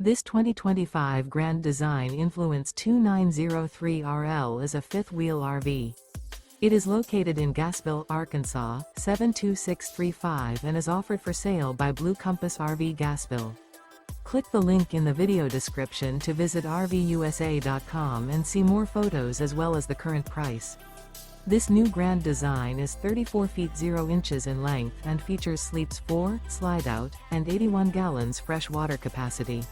This 2025 Grand Design Influence 2903RL is a fifth-wheel RV. It is located in Gassville, Arkansas, 72635 and is offered for sale by Blue Compass RV Gassville. Click the link in the video description to visit RVUSA.com and see more photos as well as the current price. This new Grand Design is 34 feet 0 inches in length and features sleeps 4, Slideout, and 81 gallons fresh water capacity.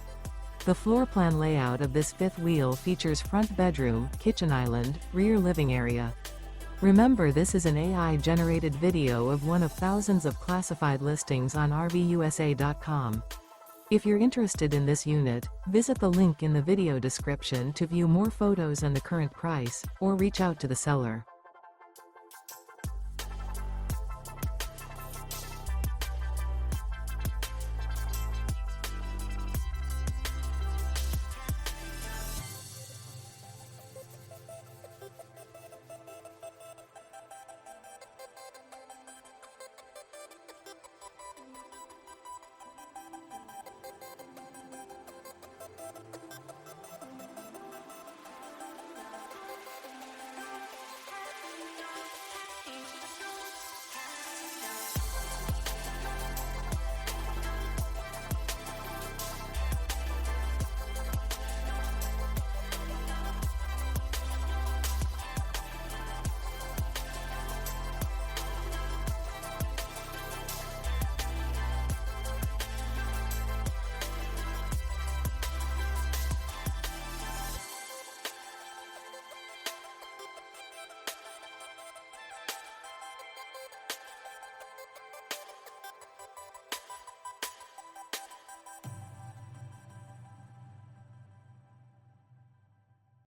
The floor plan layout of this fifth wheel features front bedroom, kitchen island, rear living area. Remember, this is an AI-generated video of one of thousands of classified listings on RVUSA.com. If you're interested in this unit, visit the link in the video description to view more photos and the current price, or reach out to the seller.